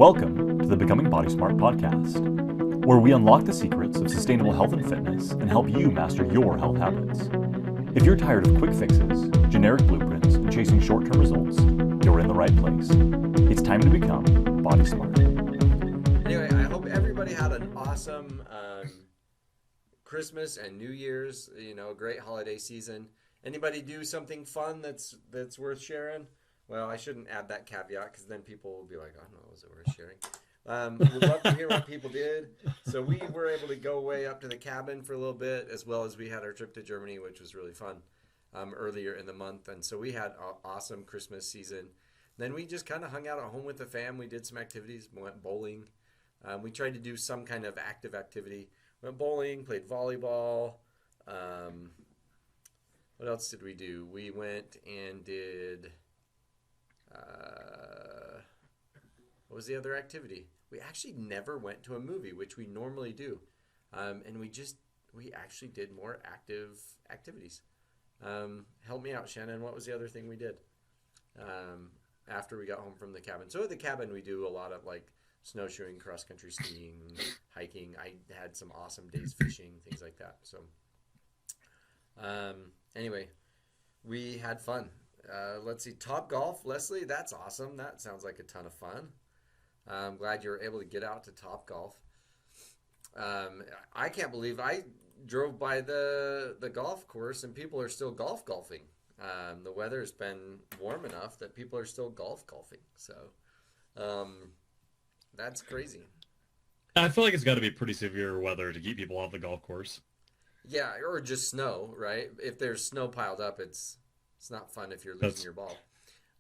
Welcome to the Becoming Body Smart podcast, where we unlock the secrets of sustainable health and fitness and help you master your health habits. If you're tired of quick fixes, generic blueprints, and chasing short-term results, you're in the right place. It's time to become Body Smart. Anyway, I hope everybody had an awesome Christmas and New Year's, great holiday season. Anybody do something fun that's worth sharing? Well, I shouldn't add that caveat because then people will be like, oh, no, was it worth sharing? We'd love to hear what people did. So we were able to go way up to the cabin for a little bit, as well as we had our trip to Germany, which was really fun earlier in the month. And so we had an awesome Christmas season. Then we just kind of hung out at home with the fam. We did some activities, went bowling. We tried to do some kind of active activity. Went bowling, played volleyball. What else did we do? We went and did... what was the other activity? We actually never went to a movie, which we normally do. And we actually did more active activities. Help me out, Shannon. What was the other thing we did after we got home from the cabin? So at the cabin, we do a lot of like snowshoeing, cross-country skiing, hiking. I had some awesome days fishing, things like that. So anyway, we had fun. Let's see, Topgolf, Leslie, that's awesome. That sounds like a ton of fun. I'm glad you were able to get out to Topgolf. I can't believe I drove by the golf course and people are still golfing. The weather's been warm enough that people are still golfing. So that's crazy. I feel like it's got to be pretty severe weather to keep people off the golf course. Yeah, or just snow, right? If there's snow piled up, it's not fun if you're losing your ball.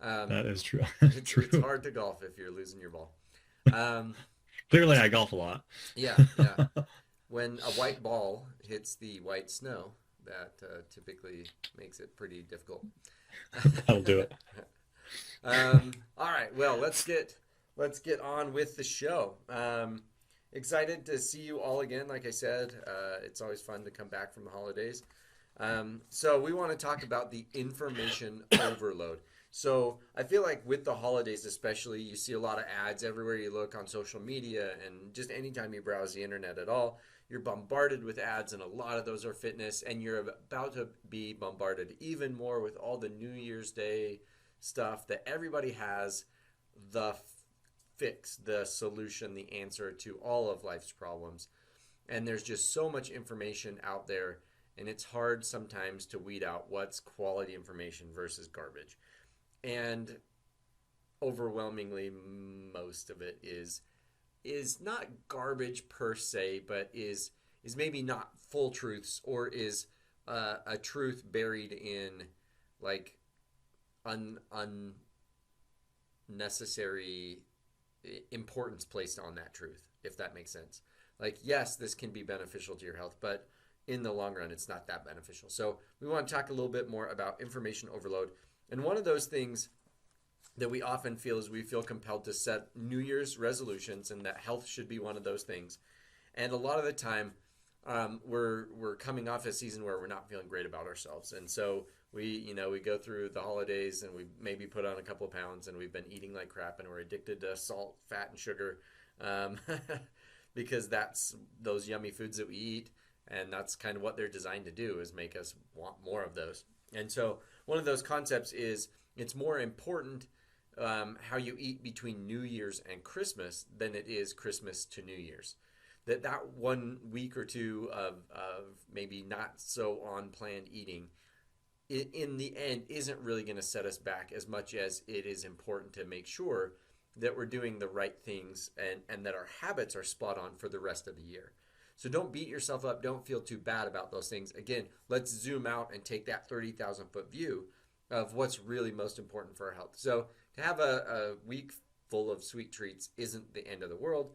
That is true. It's hard to golf if you're losing your ball. Clearly, I golf a lot. Yeah. When a white ball hits the white snow, that typically makes it pretty difficult. That'll do it. All right. Well, let's get on with the show. Excited to see you all again. Like I said, it's always fun to come back from the holidays. So we want to talk about the information overload. So I feel like with the holidays especially, you see a lot of ads everywhere you look on social media, and just anytime you browse the internet at all, you're bombarded with ads, and a lot of those are fitness, and you're about to be bombarded even more with all the New Year's Day stuff that everybody has the fix, the solution, the answer to all of life's problems. And there's just so much information out there, and it's hard sometimes to weed out what's quality information versus garbage. And overwhelmingly, most of it is not garbage per se, but is maybe not full truths, or is a truth buried in like unnecessary importance placed on that truth, if that makes sense. Like, yes, this can be beneficial to your health, but in the long run, it's not that beneficial. So we want to talk a little bit more about information overload. And one of those things that we often feel is we feel compelled to set New Year's resolutions, and that health should be one of those things. And a lot of the time, we're coming off a season where we're not feeling great about ourselves. And so we go through the holidays and we maybe put on a couple of pounds, and we've been eating like crap, and we're addicted to salt, fat, and sugar because that's those yummy foods that we eat. And that's kind of what they're designed to do, is make us want more of those. And so one of those concepts is it's more important how you eat between New Year's and Christmas than it is Christmas to New Year's. That 1 week or two of maybe not so on-planned eating, in the end, isn't really going to set us back as much as it is important to make sure that we're doing the right things and that our habits are spot on for the rest of the year. So don't beat yourself up. Don't feel too bad about those things. Again, let's zoom out and take that 30,000-foot view of what's really most important for our health. So to have a week full of sweet treats isn't the end of the world,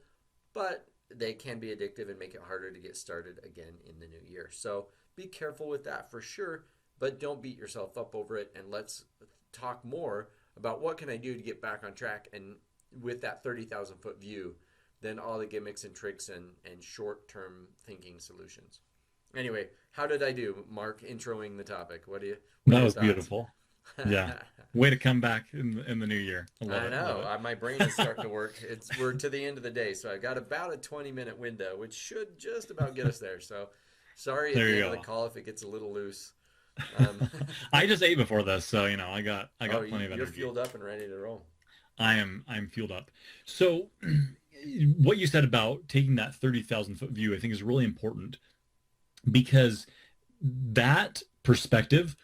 but they can be addictive and make it harder to get started again in the new year. So be careful with that for sure, but don't beat yourself up over it. And let's talk more about what can I do to get back on track, and with that 30,000-foot view, than all the gimmicks and tricks and short-term thinking solutions. Anyway, how did I do, Mark, introing the topic? What That was beautiful. Yeah. Way to come back in the new year. I love I it. Love know. My brain is starting to work. We're to the end of the day, so I've got about a 20-minute window, which should just about get us there. So sorry at There the you end of the go. call if it gets a little loose. Um, I just ate before this, so I oh, got plenty of you're energy. fueled up and ready to roll. I'm fueled up. So what you said about taking that 30,000 foot view, I think is really important because that perspective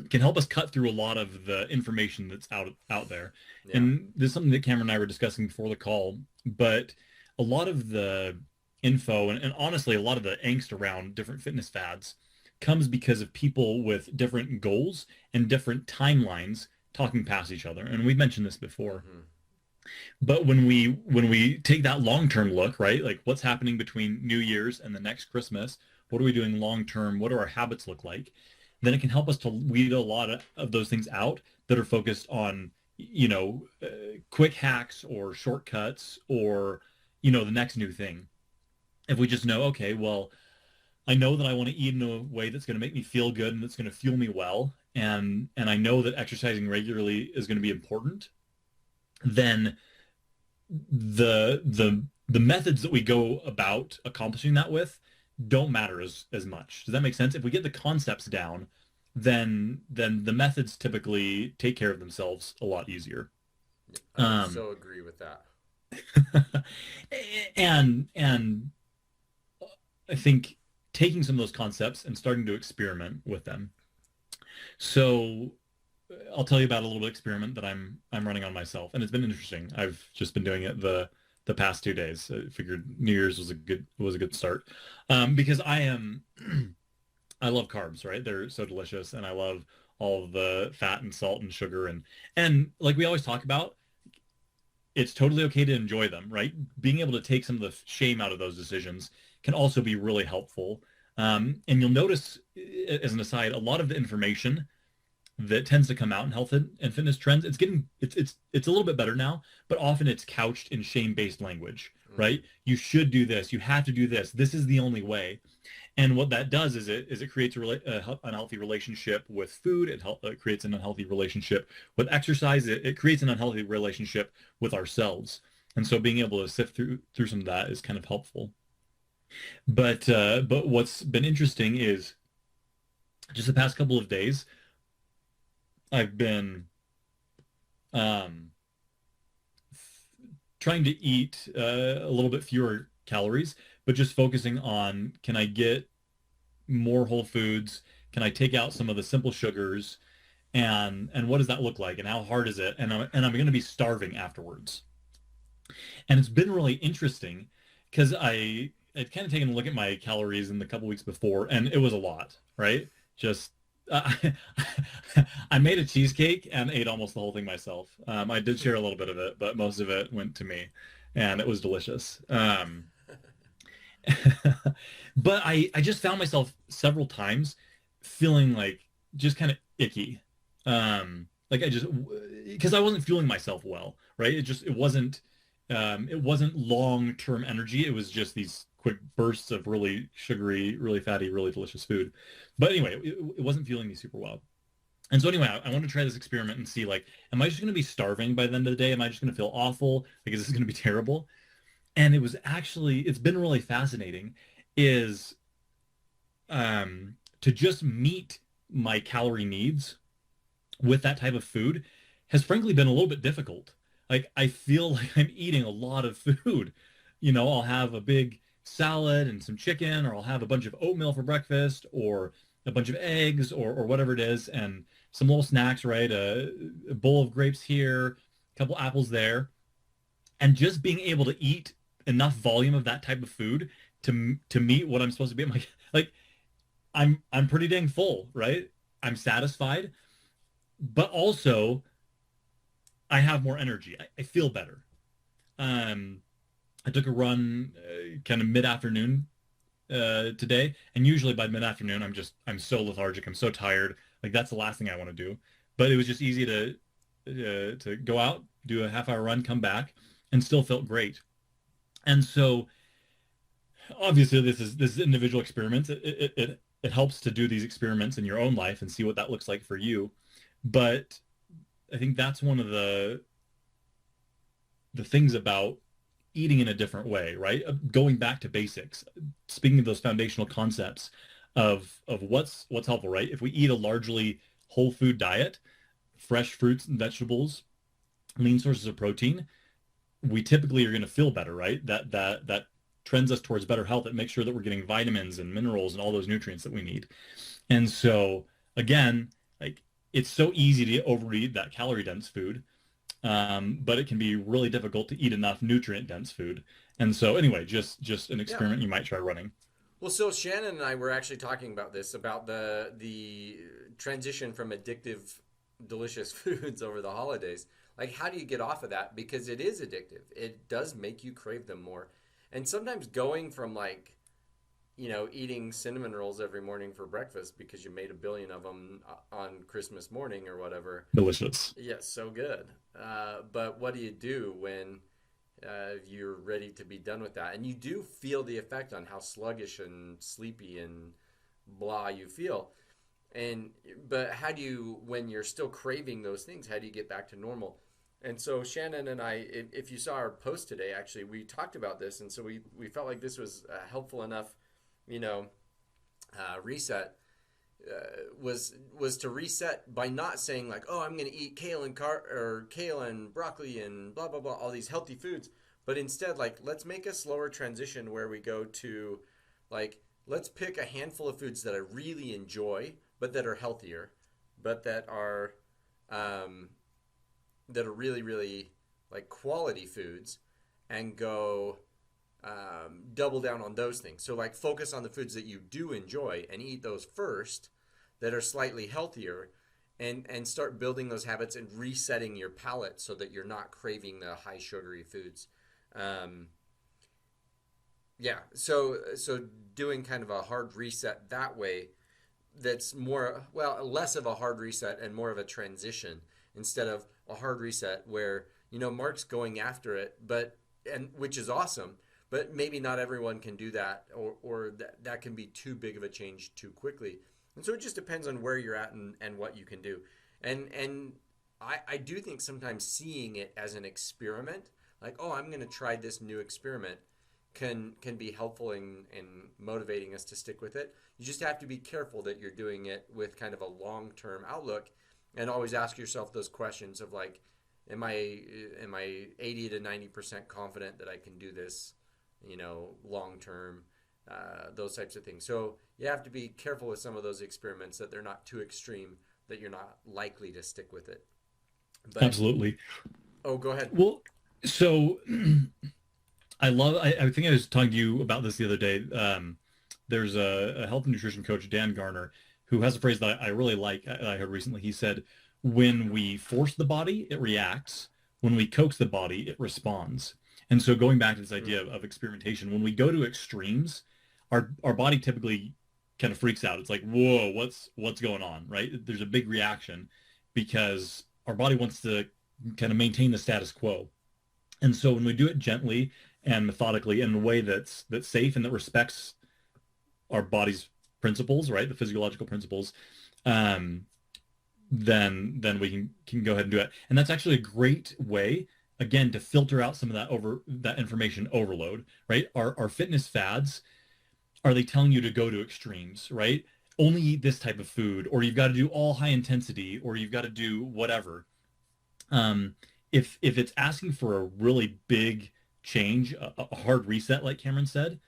can help us cut through a lot of the information that's out there. Yeah. And this is something that Cameron and I were discussing before the call, but a lot of the info and honestly a lot of the angst around different fitness fads comes because of people with different goals and different timelines talking past each other. And we've mentioned this before. Mhm. But when we take that long-term look, right? Like what's happening between New Year's and the next Christmas? What are we doing long term? What do our habits look like? Then it can help us to weed a lot of those things out that are focused on, quick hacks or shortcuts or, the next new thing. If we just know, okay, well, I know that I want to eat in a way that's going to make me feel good and that's going to fuel me well, and I know that exercising regularly is going to be important, then the methods that we go about accomplishing that with don't matter as much. Does that make sense? If we get the concepts down, then the methods typically take care of themselves a lot easier. I Um, so agree with that. and I think taking some of those concepts and starting to experiment with them. So I'll tell you about a little bit of experiment that I'm running on myself, and it's been interesting. I've just been doing it the past 2 days. I figured New Year's was a good start, because I love carbs, right? They're so delicious, and I love all of the fat and salt and sugar and like we always talk about, it's totally okay to enjoy them, right? Being able to take some of the shame out of those decisions can also be really helpful. And you'll notice, as an aside, a lot of the information that tends to come out in health and fitness trends, it's a little bit better now, but often it's couched in shame-based language, right? You should do this, you have to do this, this is the only way. And what that does is it creates a unhealthy relationship with food. It creates an unhealthy relationship with exercise. It creates an unhealthy relationship with ourselves. And so being able to sift through some of that is kind of helpful. But what's been interesting is just the past couple of days, I've been um, trying to eat a little bit fewer calories, but just focusing on, can I get more whole foods? Can I take out some of the simple sugars? And what does that look like? And how hard is it? And I'm going to be starving afterwards. And it's been really interesting because I'd kind of taken a look at my calories in the couple weeks before, and it was a lot, right? Just I made a cheesecake and ate almost the whole thing myself. I did share a little bit of it, but most of it went to me, and it was delicious. But I just found myself several times feeling like just kind of icky. Like because I wasn't feeling myself well, right? It wasn't long-term energy. It was just these quick bursts of really sugary, really fatty, really delicious food. But anyway, it wasn't feeling me super well. And so anyway, I want to try this experiment and see, like, am I just going to be starving by the end of the day? Am I just going to feel awful? Like, is this going to be terrible? And it's been really fascinating is to just meet my calorie needs with that type of food has frankly been a little bit difficult. Like, I feel like I'm eating a lot of food. I'll have a big salad and some chicken, or I'll have a bunch of oatmeal for breakfast, or a bunch of eggs, or whatever it is, and some little snacks, right? A bowl of grapes here, a couple apples there. And just being able to eat enough volume of that type of food to meet what I'm supposed to be at like I'm pretty dang full, right? I'm satisfied, but also I have more energy. I feel better. I took a run kind of mid-afternoon today, and usually by mid-afternoon I'm so lethargic, I'm so tired. Like, that's the last thing I want to do. But it was just easy to go out, do a half-hour run, come back, and still felt great. And so obviously this is individual experiments. It helps to do these experiments in your own life and see what that looks like for you. But I think that's one of the things about eating in a different way, right? Going back to basics, speaking of those foundational concepts of what's helpful, right? If we eat a largely whole food diet, fresh fruits and vegetables, lean sources of protein, we typically are going to feel better, right? That trends us towards better health. It makes sure that we're getting vitamins and minerals and all those nutrients that we need. And so again, like, it's so easy to overeat that calorie dense food, but it can be really difficult to eat enough nutrient dense food. And so anyway, just an Yeah. experiment you might try running. Well, so Shannon and I were actually talking about this, about the transition from addictive, delicious foods over the holidays. Like, how do you get off of that? Because it is addictive. It does make you crave them more. And sometimes going from, like, eating cinnamon rolls every morning for breakfast because you made a billion of them on Christmas morning or whatever. Delicious. Yes, so good. But what do you do when you're ready to be done with that? And you do feel the effect on how sluggish and sleepy and blah you feel. But how do you, when you're still craving those things, how do you get back to normal? And so Shannon and I, if you saw our post today, actually, we talked about this. And so we felt like this was helpful enough, reset was to reset by not saying like, oh, I'm going to eat kale and broccoli and blah blah blah, all these healthy foods, but instead, like, let's make a slower transition where we go to, like, let's pick a handful of foods that I really enjoy, but that are healthier, but that are really really like quality foods, and go double down on those things. So, like, focus on the foods that you do enjoy and eat those first, that are slightly healthier, and start building those habits and resetting your palate so that you're not craving the high sugary foods. Yeah, so doing kind of a hard reset that way, that's more, well, less of a hard reset and more of a transition, instead of a hard reset where, Mark's going after it, and which is awesome, but maybe not everyone can do that, or that can be too big of a change too quickly. And so it just depends on where you're at and what you can do. And I do think sometimes seeing it as an experiment, like, oh, I'm going to try this new experiment, can be helpful in motivating us to stick with it. You just have to be careful that you're doing it with kind of a long-term outlook, and always ask yourself those questions of, like, am I 80 to 90% confident that I can do this, long term, those types of things. So you have to be careful with some of those experiments, that they're not too extreme, that you're not likely to stick with it. But, Absolutely. oh, go ahead. Well, so I think I was talking to you about this the other day. There's a health and nutrition coach, Dan Garner, who has a phrase that I really like. I heard recently. He said, when we force the body, it reacts. When we coax the body, it responds. And so going back to this idea of experimentation, when we go to extremes, our body typically kind of freaks out. It's like, whoa, what's going on, right? There's a big reaction because our body wants to kind of maintain the status quo. And so when we do it gently and methodically in a way that's safe and that respects our body's principles, right, the physiological principles, then we can go ahead and do it. And that's actually a great way, again, to filter out some of that information overload, right? Our fitness fads, are they telling you to go to extremes, right? Only eat this type of food, or you've got to do all high intensity, or you've got to do whatever. If it's asking for a really big change, a hard reset, like Cameron said,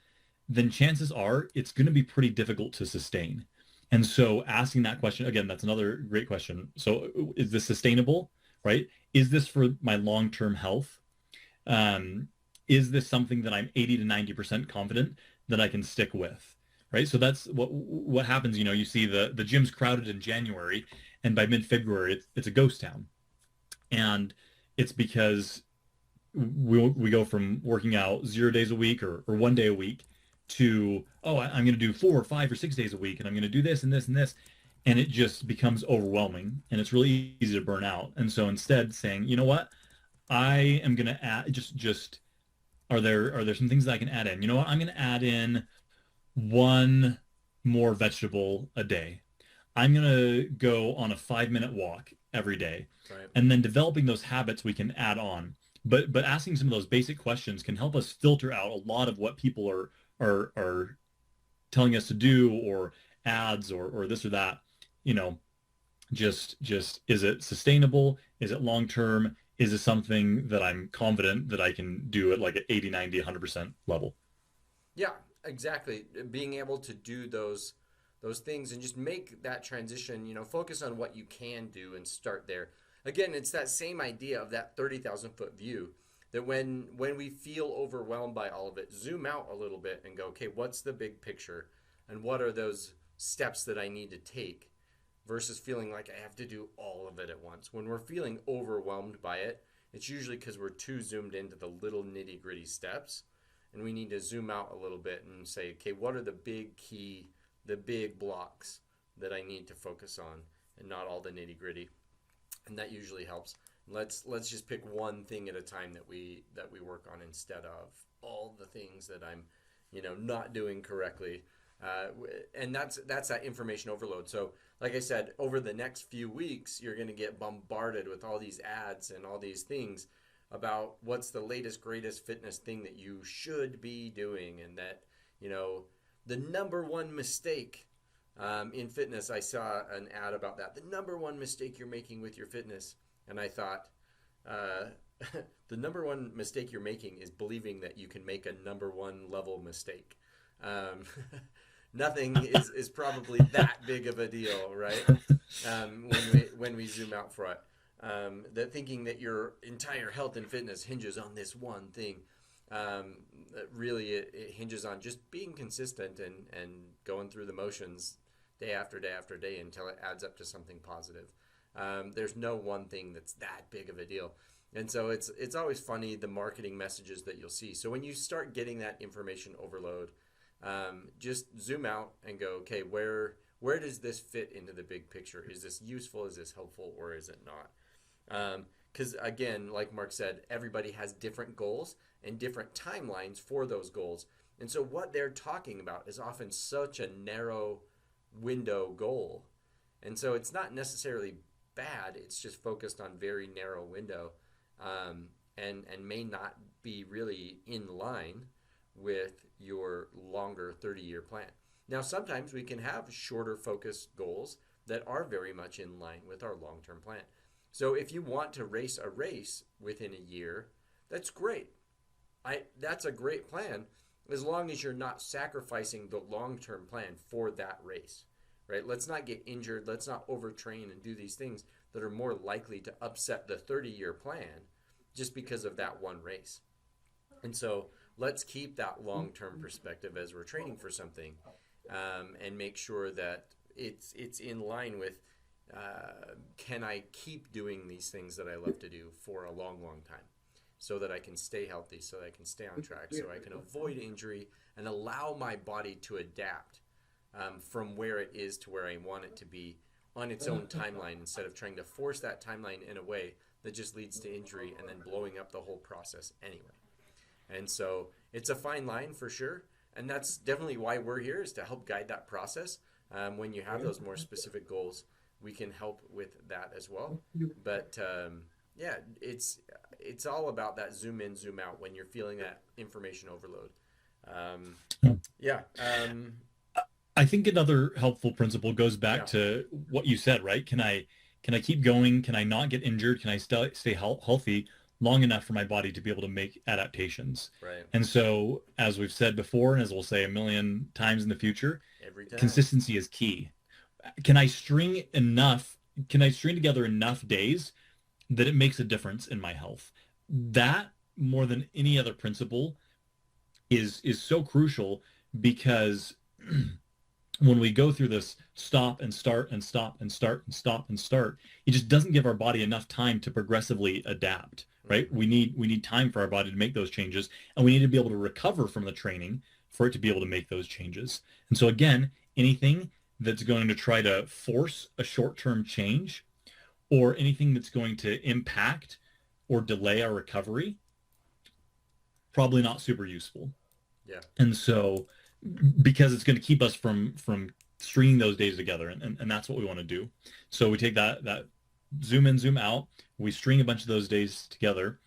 then chances are it's going to be pretty difficult to sustain. And so asking that question, again, that's another great question. So is this sustainable, right? Is this for my long-term health? Is this something that I'm 80 to 90% confident that I can stick with, right? So that's what happens. You see the gym's crowded in January, and by mid-February, it's a ghost town. And it's because we go from working out 0 days a week or 1 day a week to, oh, I'm going to do 4 or 5 or 6 days a week, and I'm going to do this and this and this. And it just becomes overwhelming, and it's really easy to burn out. And so instead saying, you know what, I am going to add just are there some things that I can add in? You know what, I'm going to add in 1 more vegetable a day. I'm going to go on a 5-minute walk every day. Right. And then developing those habits we can add on. But asking some of those basic questions can help us filter out a lot of what people are telling us to do, or ads, or this or that. You know, just is it sustainable? Is it long term? Is it something that I'm confident that I can do at like an 80, 90, 100% level? Yeah, exactly. Being able to do those things and just make that transition, focus on what you can do and start there. Again, it's that same idea of that 30,000 foot view, that when we feel overwhelmed by all of it, zoom out a little bit and go, okay, what's the big picture, and what are those steps that I need to take, versus feeling like I have to do all of it at once. When we're feeling overwhelmed by it, it's usually because we're too zoomed into the little nitty gritty steps, and we need to zoom out a little bit and say, okay, what are the big blocks that I need to focus on, and not all the nitty gritty. And that usually helps. Let's just pick one thing at a time that we work on, instead of all the things that I'm not doing correctly. And that's that information overload. So like I said, over the next few weeks, you're going to get bombarded with all these ads and all these things about what's the latest, greatest fitness thing that you should be doing. And that, the number one mistake in fitness, I saw an ad about that. The number one mistake you're making with your fitness. And I thought, the number one mistake you're making is believing that you can make a number one level mistake. Nothing is probably that big of a deal, right? When we zoom out for it. That thinking that your entire health and fitness hinges on this one thing. Really, it hinges on just being consistent and going through the motions day after day after day until it adds up to something positive. There's no one thing that's that big of a deal. And so it's always funny, the marketing messages that you'll see. So when you start getting that information overload, just zoom out and go, okay, where does this fit into the big picture? Is this useful? Is this helpful? Or is it not? Because again, like Mark said, everybody has different goals and different timelines for those goals. And so what they're talking about is often such a narrow window goal. And so it's not necessarily bad. It's just focused on very narrow window, and may not be really in line with your longer 30-year plan. Now, sometimes we can have shorter focused goals that are very much in line with our long-term plan. So if you want to race a race within a year, that's great. That's a great plan, as long as you're not sacrificing the long-term plan for that race, right? Let's not get injured. Let's not overtrain and do these things that are more likely to upset the 30-year plan just because of that one race. And so let's keep that long-term perspective as we're training for something, and make sure that it's in line with, can I keep doing these things that I love to do for a long, long time, so that I can stay healthy, so that I can stay on track, so I can avoid injury and allow my body to adapt from where it is to where I want it to be on its own timeline, instead of trying to force that timeline in a way that just leads to injury and then blowing up the whole process anyway. And so it's a fine line for sure. And that's definitely why we're here, is to help guide that process. When you have those more specific goals, we can help with that as well. But yeah, it's all about that zoom in, zoom out when you're feeling that information overload. I think another helpful principle goes back to what you said, right? Can I keep going? Can I not get injured? Can I stay healthy long enough for my body to be able to make adaptations? Right. And so, as we've said before, and as we'll say a million times in the future, every time, consistency is key. Can I string together enough days that it makes a difference in my health? That, more than any other principle, is so crucial, because when we go through this stop and start and stop and start and stop and start, it just doesn't give our body enough time to progressively adapt, right? We need time for our body to make those changes, and we need to be able to recover from the training for it to be able to make those changes. And so again, anything that's going to try to force a short-term change, or anything that's going to impact or delay our recovery, probably not super useful. Yeah. And so, because it's going to keep us from stringing those days together, and that's what we want to do. So we take that zoom in, zoom out, we string a bunch of those days together,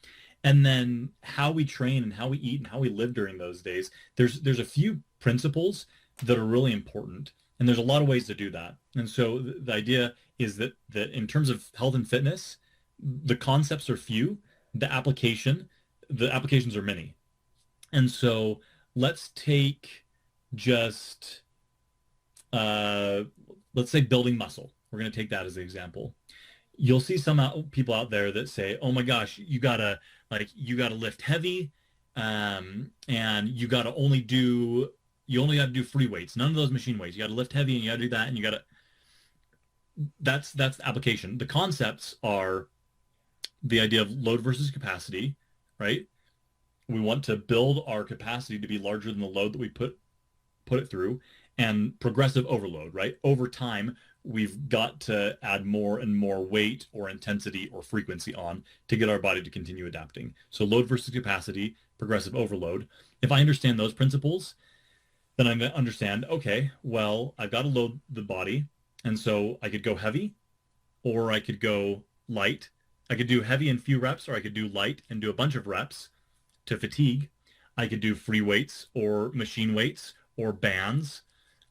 and then how we train and how we eat and how we live during those days, there's a few principles that are really important, and there's a lot of ways to do that. And so the idea is that in terms of health and fitness, the concepts are few, the applications are many. And so let's take just let's say building muscle. We're going to take that as an example. You'll see some people out there that say, "Oh my gosh, you gotta lift heavy, and you only got to do free weights, none of those machine weights. You got to lift heavy, and you got to do that, and you got to." That's the application. The concepts are the idea of load versus capacity, right? We want to build our capacity to be larger than the load that we put it through, and progressive overload, right? Over time, we've got to add more and more weight or intensity or frequency on to get our body to continue adapting. So load versus capacity, progressive overload. If I understand those principles, then I understand, okay, well, I've got to load the body, and so I could go heavy, or I could go light. I could do heavy and few reps, or I could do light and do a bunch of reps to fatigue. I could do free weights or machine weights or bands.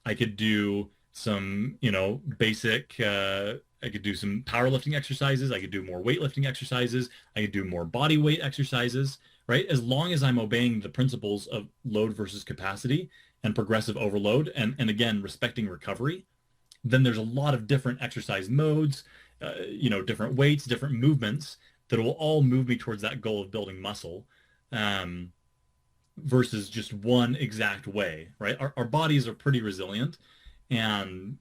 I could do some, basic, I could do some powerlifting exercises. I could do more weightlifting exercises. I could do more body weight exercises, right? As long as I'm obeying the principles of load versus capacity and progressive overload, and again, respecting recovery, then there's a lot of different exercise modes, different weights, different movements that will all move me towards that goal of building muscle. Versus just one exact way, right? Our bodies are pretty resilient, and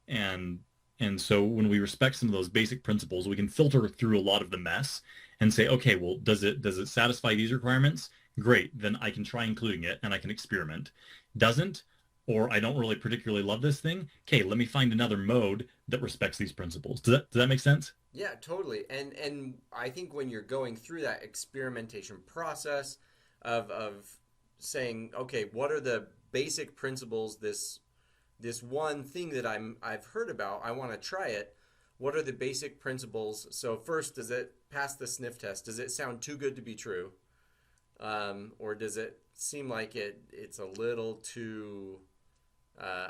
so when we respect some of those basic principles, we can filter through a lot of the mess and say, okay, well, does it satisfy these requirements? Great, then I can try including it and I can experiment. Doesn't, or I don't really particularly love this thing, okay, let me find another mode that respects these principles. Does that make sense? Yeah, totally. And I think when you're going through that experimentation process of saying, okay, what are the basic principles, this one thing that I've heard about, I want to try it. What are the basic principles? So first, does it pass the sniff test? Does it sound too good to be true? Or does it seem like it's a little too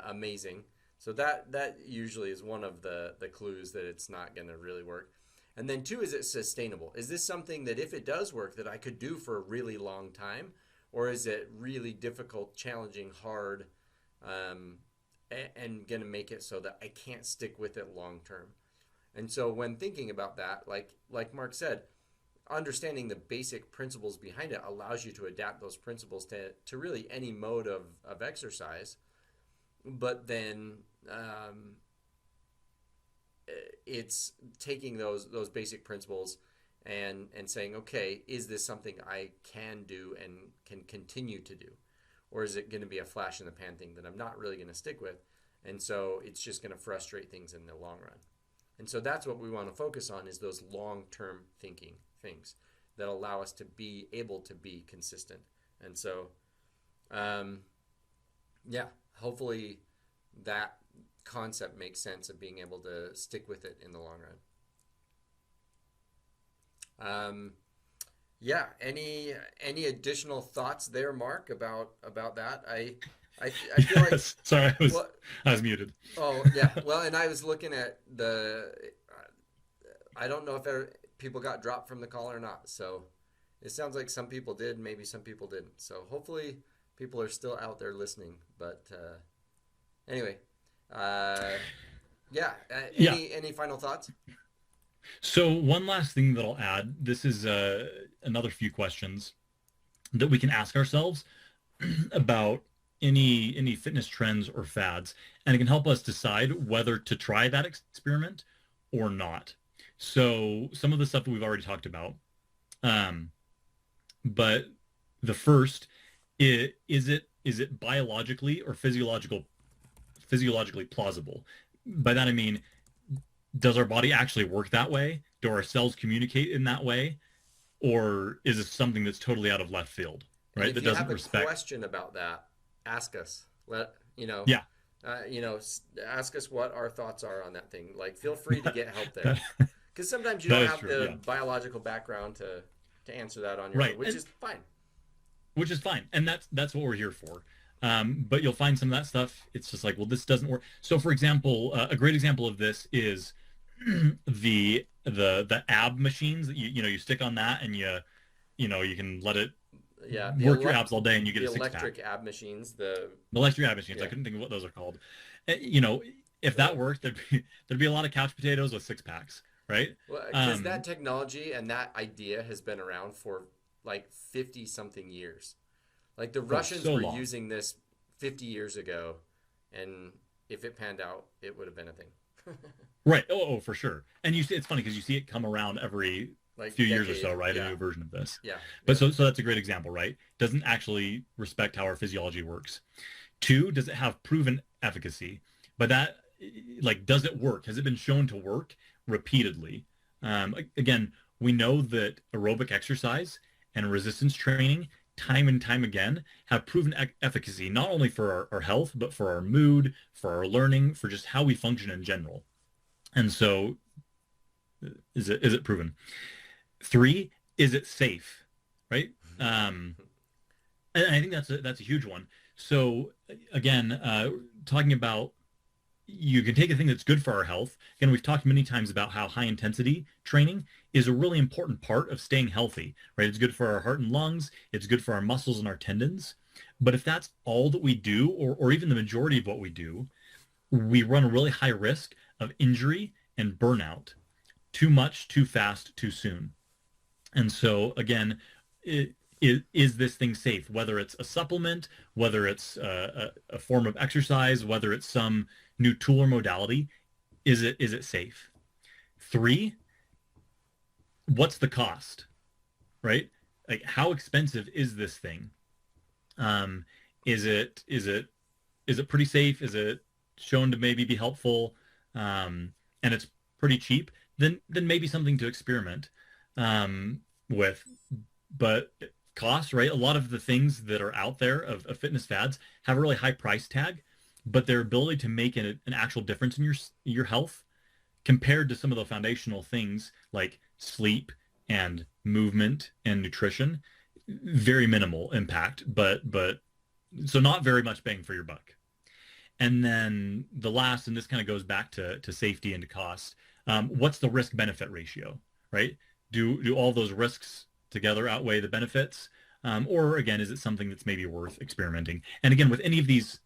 amazing? So that usually is one of the clues that it's not going to really work. And then two, is it sustainable? Is this something that if it does work that I could do for a really long time? Or is it really difficult, challenging, hard, and going to make it so that I can't stick with it long term? And so when thinking about that, like Mark said, understanding the basic principles behind it allows you to adapt those principles to really any mode of exercise. But then it's taking those basic principles and saying, okay, is this something I can do and can continue to do? Or is it going to be a flash in the pan thing that I'm not really going to stick with? And so it's just going to frustrate things in the long run. And so that's what we want to focus on, is those long-term thinking things that allow us to be able to be consistent. And so, hopefully that concept makes sense of being able to stick with it in the long run. Any additional thoughts there, Mark, about that? I feel like sorry, I was muted. Oh yeah, well, and I was looking at I don't know if people got dropped from the call or not. So it sounds like some people did, maybe some people didn't. So hopefully people are still out there listening. But anyway, any final thoughts? So one last thing that I'll add, this is another few questions that we can ask ourselves about any fitness trends or fads, and it can help us decide whether to try that experiment or not. So some of the stuff that we've already talked about, but the first is it biologically or physiologically plausible? By that I mean, does our body actually work that way? Do our cells communicate in that way? Or is it something that's totally out of left field, right? If that you doesn't have a respect. question about that, ask us. Yeah. ask us what our thoughts are on that thing. Like, feel free to get help there, That, because sometimes you that don't is have true. the Yeah. biological background to answer that on your Right. own, which And is fine. which is fine. And that's what we're here for. But you'll find some of that stuff. It's just like, well, this doesn't work. So, for example, a great example of this is the ab machines that you stick on that, and you can let it Yeah, work your abs all day, and you get the a six pack. electric ab machines. The The electric ab machines. I Yeah, couldn't think of what those are called. If that well, worked, there'd be a lot of couch potatoes with six packs, right? well, because that Um, technology and that idea has been around for like 50 something years. Like the oh, Russians so were long. using this 50 years ago, and if it panned out, it would have been a thing. Right. Oh, for sure. And you see, it's funny because you see it come around every Like few years or so, decade. right? A Yeah, new version of this. yeah, But yeah. so that's a great example, right? Doesn't actually respect how our physiology works. Two, does it have proven efficacy? But that, like, does it work? Has it been shown to work repeatedly? Again, we know that aerobic exercise and resistance training, time and time again, have proven efficacy not only for our health, but for our mood, for our learning, for just how we function in general. And so, is it proven? Three, is it safe? Right? Um, and I think that's a huge one. So again, talking about you can take a thing that's good for our health. Again, we've talked many times about how high intensity training is a really important part of staying healthy, right? It's good for our heart and lungs. It's good for our muscles and our tendons. But if that's all that we do, or even the majority of what we do, we run a really high risk of injury and burnout. Too much, too fast, too soon. And so again, is this thing safe? Whether it's a supplement, whether it's a form of exercise, whether it's some new tool or modality, is it safe? Three, what's the cost? Right? Like, how expensive is this thing? Um, is it pretty safe? Is it shown to maybe be helpful? And it's pretty cheap. Then maybe something to experiment with. But cost, right? A lot of the things that are out there of fitness fads have a really high price tag, but their ability to make an actual difference in your health compared to some of the foundational things like sleep and movement and nutrition, very minimal impact, but so not very much bang for your buck. And then the last, and this kind of goes back to safety and to cost, what's the risk benefit ratio, right? Do all those risks together outweigh the benefits? Or again, is it something that's maybe worth experimenting? And again, with any of these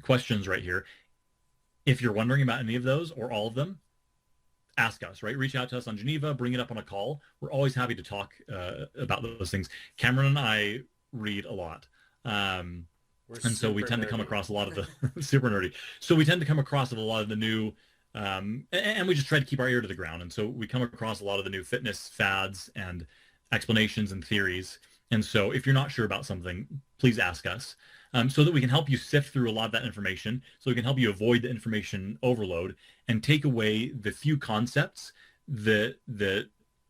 questions right here, if you're wondering about any of those or all of them, ask us, right? Reach out to us on Geneva, bring it up on a call. We're always happy to talk about those things. Cameron and I read a lot. We're And so we super tend to come nerdy. across a lot of the super nerdy. So we tend to come across a lot of the new, and we just try to keep our ear to the ground. And so we come across a lot of the new fitness fads and explanations and theories. And so if you're not sure about something, please ask us, so that we can help you sift through a lot of that information, so we can help you avoid the information overload and take away the few concepts that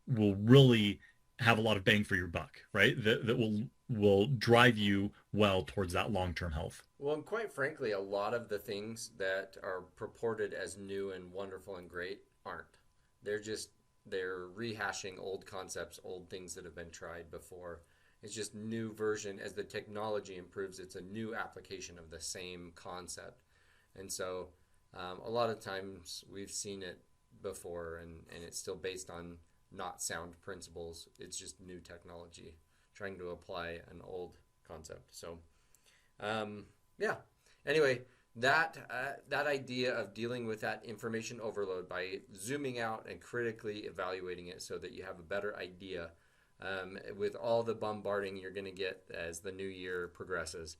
will really have a lot of bang for your buck, right? That will drive you well towards that long-term health. Well, and quite frankly, a lot of the things that are purported as new and wonderful and great aren't. They're rehashing old concepts, old things that have been tried before. It's just new version. As the technology improves, it's a new application of the same concept. And so a lot of times we've seen it before, and it's still based on not sound principles. It's just new technology trying to apply an old concept. So yeah. Anyway, that idea of dealing with that information overload by zooming out and critically evaluating it so that you have a better idea with all the bombarding you're going to get as the new year progresses.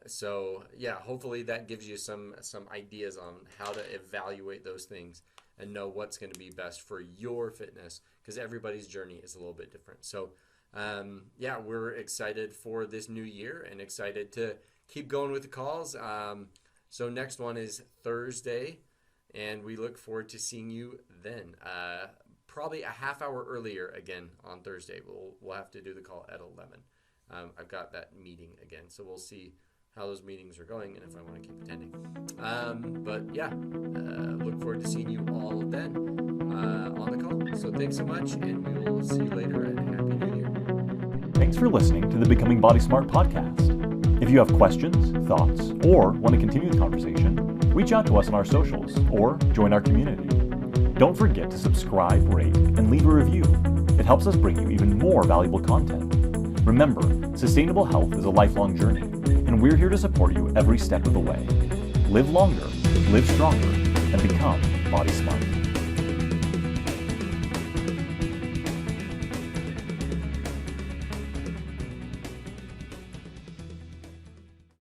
So yeah, hopefully that gives you some ideas on how to evaluate those things and know what's going to be best for your fitness, because everybody's journey is a little bit different. So yeah, we're excited for this new year and excited to keep going with the calls. So next one is Thursday, and we look forward to seeing you then. Probably a half hour earlier again on Thursday. We'll have to do the call at 11. I've got that meeting again, so we'll see how those meetings are going and if I want to keep attending. But yeah, look forward to seeing you all then on the call. So thanks so much, and we will see you later, and Happy New Year. Thanks for listening to the Becoming Body Smart podcast. If you have questions, thoughts, or want to continue the conversation, reach out to us on our socials or join our community. Don't forget to subscribe, rate, and leave a review. It helps us bring you even more valuable content. Remember, sustainable health is a lifelong journey, and we're here to support you every step of the way. Live longer, live stronger, and become body smart.